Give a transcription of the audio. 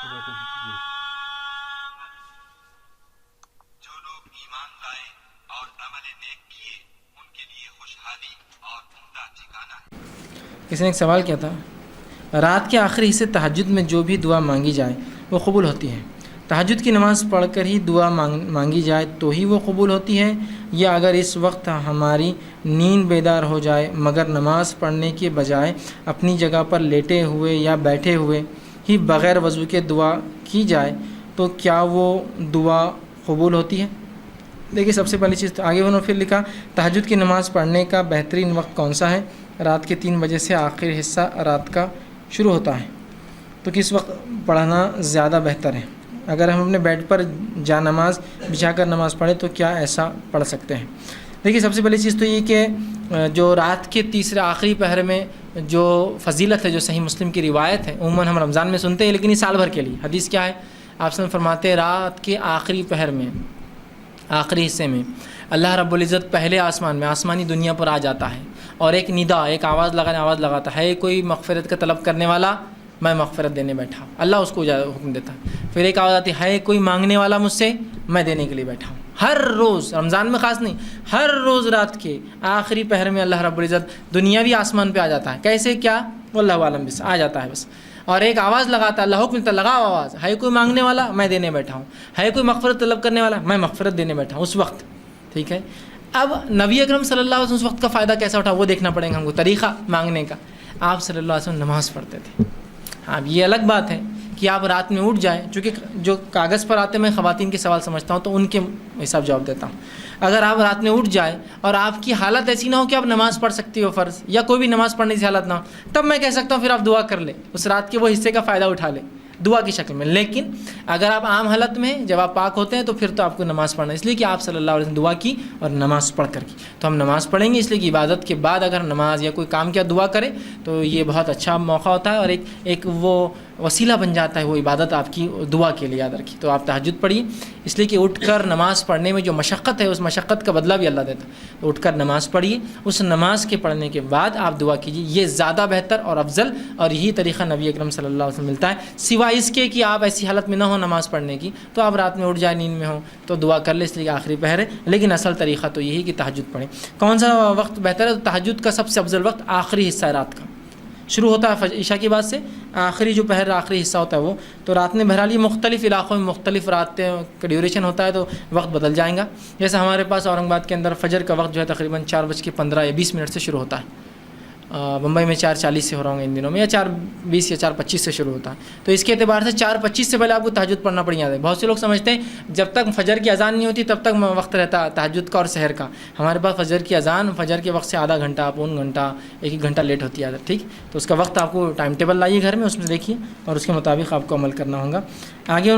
जो लोग ईमान लाए और अमल नेक किए उनके लिए खुशहाली और उम्दा ठिकाना है। किसी ने एक सवाल किया था, रात के आखिरी हिस्से तहज्जुद में जो भी दुआ मांगी जाए वो कबूल होती है। तहज्जुद की नमाज़ पढ़कर ही दुआ मांगी जाए तो ही वो कबूल होती है, या अगर इस वक्त हमारी नींद बेदार हो जाए मगर नमाज़ पढ़ने के बजाय अपनी जगह पर लेटे हुए या बैठे हुए ही बग़ैर वज़ू के दुआ की जाए तो क्या वो दुआ कबूल होती है? देखिए, सबसे पहली चीज़ तो आगे उन्होंने फिर लिखा, तहज्जुद की नमाज़ पढ़ने का बेहतरीन वक्त कौन सा है? रात के 3 बजे से आखिरी हिस्सा रात का शुरू होता है, तो किस वक्त पढ़ना ज़्यादा बेहतर है? अगर हम अपने बेड पर जा नमाज बिछाकर नमाज़ पढ़े तो क्या ऐसा पढ़ सकते हैं? देखिए, सबसे पहली चीज़ तो ये कि जो रात के तीसरे आखिरी पहर में जो फजीलत है, जो सही मुस्लिम की रिवायत है, उम्मन हम रमज़ान में सुनते हैं लेकिन ये साल भर के लिए। हदीस क्या है? आप सब फरमाते हैं रात के आखिरी पहर में, आखिरी हिस्से में अल्लाह रब्बुल इज़्ज़त पहले आसमान में, आसमानी दुनिया पर आ जाता है और एक निदा, एक आवाज़ लगाता है, कोई मग़फ़िरत का तलब करने वाला, मैं मग़फ़िरत देने बैठा हूँ। अल्लाह उसको हुक्म देता है। फिर एक आवाज़ आती है, कोई मांगने वाला मुझसे, मैं देने के लिए बैठा हूँ। हर रोज़, रमज़ान में ख़ास नहीं, हर रोज़ रात के आखिरी पहर में अल्लाह रब्बुल इज़्ज़त दुनियावी आसमान पे आ जाता है। कैसे, क्या, वल्लाहु आलम, बस आ जाता है बस। और एक आवाज़ लगाता है, अल्लाह हुक्म देता, लगाओ आवाज़, है कोई मांगने वाला, मैं देने बैठा हूँ, है कोई मग़फ़िरत तलब करने वाला, मैं मग़फ़िरत देने बैठा हूँ उस वक्त। ठीक है, अब नबी अकरम सल्लल्लाहु अलैहि वसल्लम उस वक्त का फ़ायदा कैसा उठा वो देखना पड़ेगा हमको। तरीक़ा मांगने का, आप सल्लल्लाहु अलैहि वसल्लम नमाज़ पढ़ते थे। हाँ, ये अलग बात है कि आप रात में उठ जाएं, चूँकि जो कागज़ पर आते मैं ख़वातीन के सवाल समझता हूँ तो उनके हिसाब जवाब देता हूँ। अगर आप रात में उठ जाए और आपकी हालत ऐसी ना हो कि आप नमाज़ पढ़ सकती हो फ़र्ज़, या कोई भी नमाज़ पढ़ने की हालत ना हो, तब मैं कह सकता हूँ फिर आप दुआ कर ले, उस रात के वो हिस्से का फ़ायदा उठा ले दुआ की शक्ल में। लेकिन अगर आप आम हालत में, जब आप पाक होते हैं, तो फिर तो आपको नमाज़ पढ़ना, इसलिए कि आप सल्लल्लाहु अलैहि वसल्लम दुआ की और नमाज़ पढ़ कर की। तो हम नमाज़ पढ़ेंगे इसलिए कि इबादत के बाद अगर नमाज या कोई काम किया दुआ करें तो ये बहुत अच्छा मौका होता है और एक वो वसीला बन जाता है, वो इबादत आपकी दुआ के लिए याद रखिए। तो आप तहज्जुद पढ़िए, इसलिए कि उठकर नमाज़ पढ़ने में जो मशक्क़त है उस मशक्क़त का बदला भी अल्लाह देता है। तो उठकर नमाज़ पढ़िए, उस नमाज़ के पढ़ने के बाद आप दुआ कीजिए, ये ज़्यादा बेहतर और अफजल, और यही तरीक़ा नबी अकरम सल्लल्लाहु अलैहि वसल्लम मिलता है। सिवाय इसके कि आप ऐसी हालत में ना हो नमाज़ पढ़ने की, तो आप रात में उठ जाए, नींद में हो तो दुआ कर ले, इसलिए आखिरी पहर है। लेकिन असल तरीक़ा तो यही कि तहज्जुद पढ़ें। कौन सा वक्त बेहतर है? तो तहज्जुद का सबसे अफजल वक्त आखिरी हिस्सा है रात का, शुरू होता है ईशा के बाद से, आखिरी जो पहर आखिरी हिस्सा होता है वो। तो रात में बहरहाल ये मुख्तलिफ़ इलाक़ों में मुख्तलिफ़ रात का ड्यूरेशन होता है, तो वक्त बदल जाएगा। जैसे हमारे पास औरंगाबाद के अंदर फ़जर का वक्त जो है तकरीबन 4:15 या 20 मिनट से शुरू होता है। बम्बई में 4:40 से हो रहा होंगे इन दिनों में, या 4:20 या 4:25 से शुरू होता है। तो इसके एतबार से 4:25 से पहले आपको तहज्जुद पढ़ना पड़ जाता है। बहुत से लोग समझते हैं जब तक फ़जर की अज़ान नहीं होती तब तक वक्त रहता है तहज्जुद का और सहर का। हमारे पास फ़जर की अज़ान, फ़जर के वक्त से आधा घंटा, पौन घंटा, 1 घंटा लेट होती है। ठीक, तो उसका वक्त आपको टाइम टेबल लाइए घर में, उसमें देखिए और उसके मुताबिक आपको अमल करना होगा। आगे